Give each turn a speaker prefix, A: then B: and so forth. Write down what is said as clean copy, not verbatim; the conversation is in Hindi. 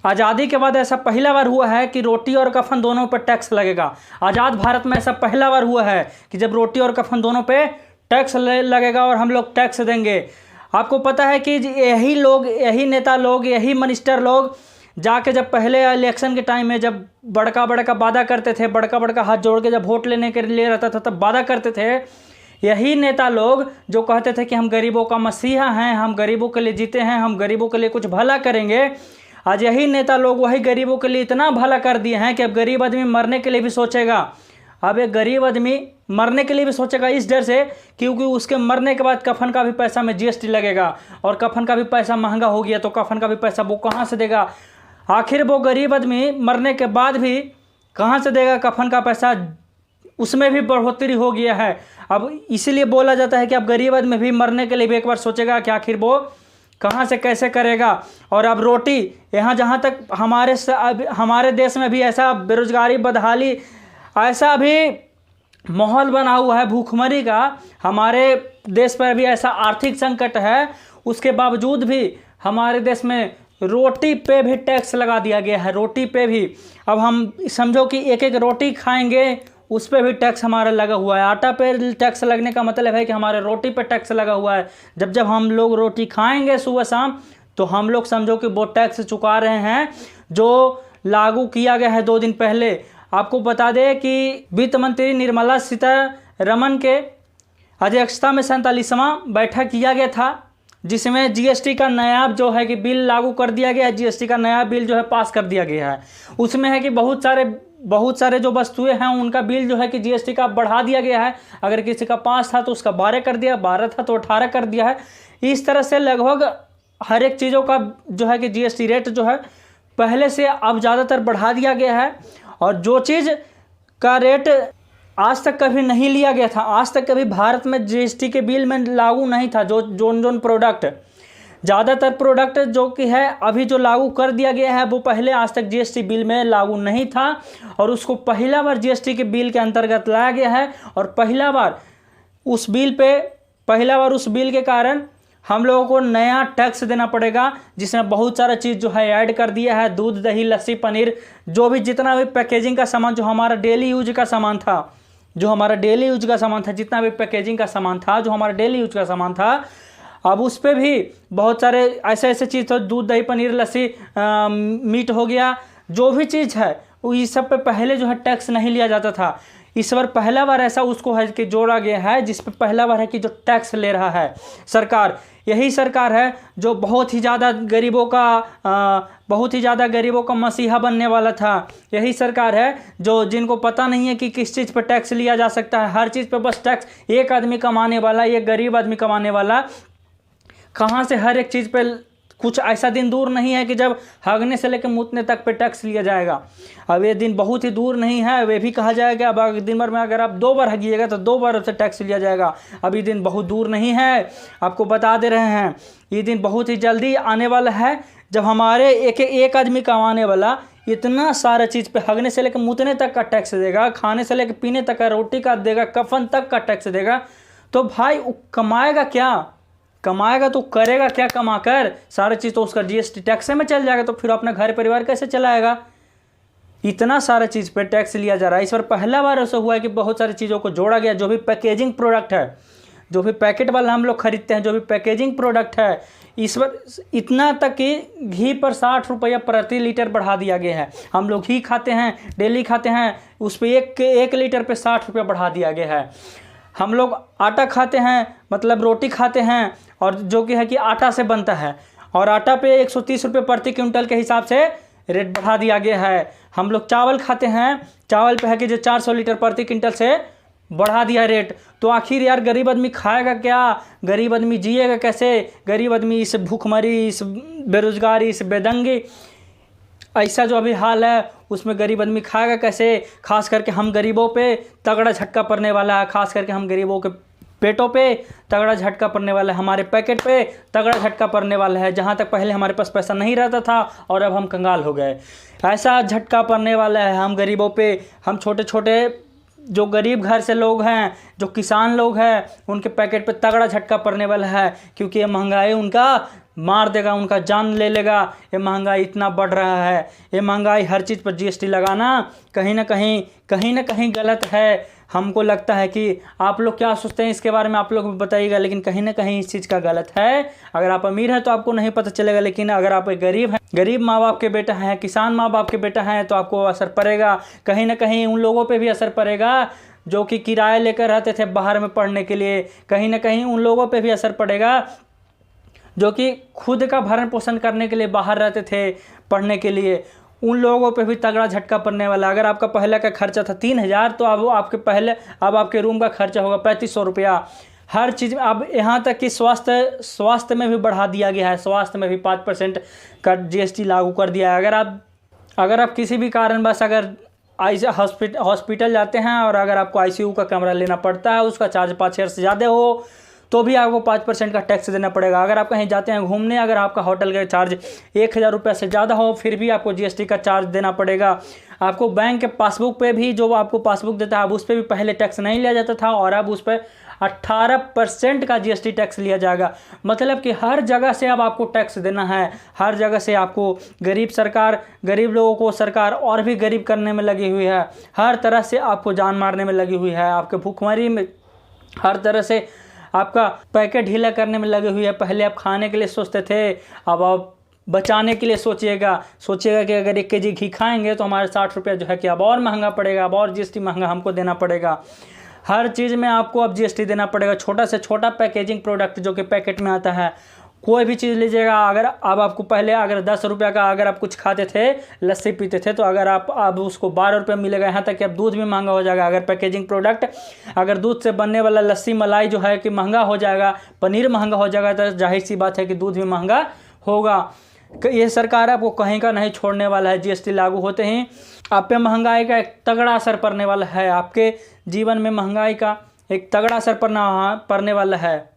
A: आज़ादी के बाद ऐसा पहला बार हुआ है कि रोटी और कफन दोनों पर टैक्स लगेगा। आज़ाद भारत में ऐसा पहला बार हुआ है कि जब रोटी और कफन दोनों पे टैक्स लगेगा और हम लोग टैक्स देंगे। आपको पता है कि यही लोग, यही नेता लोग, यही मिनिस्टर लोग जाके जब पहले इलेक्शन के टाइम में जब बड़का वादा करते थे, बड़का हाथ जोड़ के जब वोट लेने के लिए रहता था तब वादा करते थे, यही नेता लोग जो कहते थे कि हम गरीबों का मसीहा हैं, हम गरीबों के लिए जीते हैं, हम गरीबों के लिए कुछ भला करेंगे, आज यही नेता लोग वही गरीबों के लिए इतना भला कर दिए हैं कि अब गरीब आदमी मरने के लिए भी सोचेगा। अब एक गरीब आदमी मरने के लिए भी सोचेगा इस डर से, क्योंकि उसके मरने के बाद कफन का भी पैसा में जीएसटी लगेगा और कफन का भी पैसा महंगा हो गया तो कफन का भी पैसा वो कहाँ से देगा। आखिर वो गरीब आदमी मरने के बाद भी कहाँ से देगा कफन का पैसा, उसमें भी बढ़ोतरी हो गया है। अब इसीलिए बोला जाता है कि अब गरीब आदमी भी मरने के लिए भी एक बार सोचेगा कि आखिर वो कहाँ से कैसे करेगा। और अब रोटी यहाँ जहाँ तक हमारे देश में भी ऐसा बेरोजगारी, बदहाली, ऐसा भी माहौल बना हुआ है भूखमरी का, हमारे देश पर भी ऐसा आर्थिक संकट है, उसके बावजूद भी हमारे देश में रोटी पे भी टैक्स लगा दिया गया है। रोटी पे भी अब हम समझो कि एक एक रोटी खाएंगे उस पर भी टैक्स हमारा लगा हुआ है। आटा पे टैक्स लगने का मतलब है कि हमारे रोटी पे टैक्स लगा हुआ है। जब हम लोग रोटी खाएंगे सुबह शाम तो हम लोग समझो कि वो टैक्स चुका रहे हैं जो लागू किया गया है 2 दिन पहले। आपको बता दें कि वित्त मंत्री निर्मला सीतारमण के अध्यक्षता में 47वां बैठक किया गया था, जिसमें जीएसटी का नया जो है कि बिल लागू कर दिया गया है। जीएसटी का नया बिल जो है पास कर दिया गया है। उसमें है कि बहुत सारे जो वस्तुएं हैं उनका बिल जो है कि जीएसटी का बढ़ा दिया गया है। अगर किसी का 5 था तो उसका 12 कर दिया, 12 था तो 18 कर दिया है। इस तरह से लगभग हर एक चीज़ों का जो है कि जीएसटी रेट जो है पहले से अब ज़्यादातर बढ़ा दिया गया है। और जो चीज़ का रेट आज तक कभी नहीं लिया गया था, आज तक कभी भारत में जीएसटी के बिल में लागू नहीं था, जोन प्रोडक्ट, ज़्यादातर प्रोडक्ट जो कि है अभी जो लागू कर दिया गया है वो पहले आज तक जीएसटी बिल में लागू नहीं था और उसको पहला बार जीएसटी के बिल के अंतर्गत लाया गया है। और पहला बार उस बिल के कारण हम लोगों को नया टैक्स देना पड़ेगा, जिसमें बहुत सारा चीज़ जो है ऐड कर दिया है। दूध, दही, लस्सी, पनीर, जो भी जितना भी पैकेजिंग का सामान, जो हमारा डेली यूज का सामान था, जितना भी पैकेजिंग का सामान था, जो हमारा डेली यूज का सामान था, अब उस पर भी बहुत सारे ऐसे चीज़ थे। दूध, दही, पनीर, लस्सी, मीट हो गया, जो भी चीज़ है इस सब पे पहले जो है टैक्स नहीं लिया जाता था। इस बार पहला बार ऐसा उसको है कि जोड़ा गया है जिस पे पहला बार है कि जो टैक्स ले रहा है सरकार। यही सरकार है जो बहुत ही ज़्यादा गरीबों का मसीहा बनने वाला था। यही सरकार है जो जिनको पता नहीं है कि किस चीज़ पर टैक्स लिया जा सकता है। हर चीज़ पे बस टैक्स, एक आदमी कमाने वाला, एक गरीब आदमी कमाने वाला, कहाँ से हर एक चीज़ पे कुछ ऐसा दिन दूर नहीं है कि जब हगने से लेकर मूतने तक पे टैक्स लिया जाएगा। अब ये दिन बहुत ही दूर नहीं है। वे भी कहा जाएगा अब दिन भर में अगर आप 2 बार हगिएगा तो 2 बार से टैक्स लिया जाएगा। अब ये दिन बहुत दूर नहीं है, आपको बता दे रहे हैं। ये दिन बहुत ही जल्दी आने वाला है जब हमारे एक आदमी कमाने वाला इतना सारा चीज़ पे हगने से लेकर मूतने तक का टैक्स देगा, खाने से लेकर पीने तक का, रोटी का देगा, कफन तक का टैक्स देगा। तो भाई कमाएगा क्या? कमाएगा तो करेगा क्या? कमाकर सारी चीज़ तो उसका जीएसटी टैक्स में चल जाएगा, तो फिर अपना घर परिवार कैसे चलाएगा? इतना सारा चीज़ पे टैक्स लिया जा रहा है। इस बार पहला बार ऐसा हुआ है कि बहुत सारी चीज़ों को जोड़ा गया। जो भी पैकेजिंग प्रोडक्ट है, जो भी पैकेट वाला हम लोग खरीदते हैं, जो भी पैकेजिंग प्रोडक्ट है, इस बार इतना तक कि घी पर 60 रुपया प्रति लीटर बढ़ा दिया गया है। हम लोग घी खाते हैं, डेली खाते हैं, उस पर 1 लीटर पे 60 रुपया बढ़ा दिया गया है। हम लोग आटा खाते हैं, मतलब रोटी खाते हैं, और जो कि है कि आटा से बनता है, और आटा पे 130 रुपये प्रति क्विंटल के हिसाब से रेट बढ़ा दिया गया है। हम लोग चावल खाते हैं, चावल पे है कि जो 400 लीटर प्रति क्विंटल से बढ़ा दिया रेट। तो आखिर यार गरीब आदमी खाएगा क्या? गरीब आदमी जिएगा कैसे? गरीब आदमी इस भूखमरी, इस बेरोजगारी, इस बेदंगी, ऐसा जो अभी हाल है उसमें गरीब आदमी खाएगा कैसे? खास करके हम गरीबों पे तगड़ा झटका पड़ने वाला है। खास करके हम गरीबों के पेटों पे तगड़ा झटका पड़ने वाला है, हमारे पैकेट पे तगड़ा झटका पड़ने वाला है। जहाँ तक पहले हमारे पास पैसा नहीं रहता था और अब हम कंगाल हो गए, ऐसा झटका पड़ने वाला है हम गरीबों पे। हम छोटे छोटे जो गरीब घर से लोग हैं, जो किसान लोग हैं, उनके पैकेट पे तगड़ा झटका पड़ने वाला है, क्योंकि ये महंगाई उनका मार देगा, उनका जान ले लेगा। ये महंगाई इतना बढ़ रहा है, ये महंगाई हर चीज़ पर जीएसटी लगाना कहीं ना कहीं गलत है। हमको लगता है कि आप लोग क्या सोचते हैं इसके बारे में आप लोग बताइएगा, लेकिन कहीं ना कहीं इस चीज़ का गलत है। अगर आप अमीर हैं तो आपको नहीं पता चलेगा, लेकिन अगर आप एक गरीब हैं, गरीब माँ बाप के बेटा हैं, किसान माँ बाप के बेटा हैं, तो आपको असर पड़ेगा। कहीं ना कहीं उन लोगों पे भी असर पड़ेगा जो कि किराया लेकर रहते थे बाहर में पढ़ने के लिए। कहीं ना कहीं उन लोगों पे भी असर पड़ेगा जो कि खुद का भरण पोषण करने के लिए बाहर रहते थे पढ़ने के लिए। उन लोगों पे भी तगड़ा झटका पड़ने वाला। अगर आपका पहले का खर्चा था 3,000 तो अब आपके रूम का खर्चा होगा 3,500 रुपया। हर चीज़ में अब यहाँ तक कि स्वास्थ्य में भी बढ़ा दिया गया है। स्वास्थ्य में भी 5% का जीएसटी लागू कर दिया है। अगर आप किसी भी कारणवश अगर हॉस्पिटल जाते हैं और अगर आपको आईसीयू का कमरा लेना पड़ता है, उसका चार्ज 5,000 से ज़्यादा हो तो भी आपको 5% का टैक्स देना पड़ेगा। अगर आप कहीं जाते हैं घूमने, अगर आपका होटल का चार्ज 1,000 रुपये से ज़्यादा हो, फिर भी आपको जीएसटी का चार्ज देना पड़ेगा। आपको बैंक के पासबुक पे भी, जो आपको पासबुक देता है, अब उस पर भी पहले टैक्स नहीं लिया जाता था और अब उस पर 18% का जीएसटी टैक्स लिया जाएगा। मतलब कि हर जगह से अब आपको टैक्स देना है। हर जगह से आपको गरीब लोगों को सरकार और भी गरीब करने में लगी हुई है। हर तरह से आपको जान मारने में लगी हुई है। आपके भूखमरी में हर तरह से आपका पैकेट ढीला करने में लगी हुई है। पहले आप खाने के लिए सोचते थे, अब आप बचाने के लिए सोचिएगा कि अगर 1 केजी घी खाएंगे तो हमारे 60 रुपये जो है कि अब और महंगा पड़ेगा, अब और जीएसटी महंगा हमको देना पड़ेगा। हर चीज़ में आपको अब जीएसटी देना पड़ेगा। छोटा से छोटा पैकेजिंग प्रोडक्ट जो कि पैकेट में आता है, कोई भी चीज़ लीजिएगा। अगर अब आपको पहले अगर 10 रुपये का अगर आप कुछ खाते थे, लस्सी पीते थे, तो अगर आप अब उसको 12 रुपये मिलेगा। यहाँ तक कि अब दूध भी महंगा हो जाएगा। अगर पैकेजिंग प्रोडक्ट, अगर दूध से बनने वाला लस्सी मलाई जो है कि महंगा हो जाएगा, पनीर महंगा हो जाएगा, तो जाहिर सी बात है कि दूध भी महंगा होगा। ये सरकार आपको कहीं का नहीं छोड़ने वाला है। जीएसटी लागू होते ही आप पे महंगाई का एक तगड़ा असर पड़ने वाला है। आपके जीवन में महंगाई का एक तगड़ा असर पड़ने वाला है।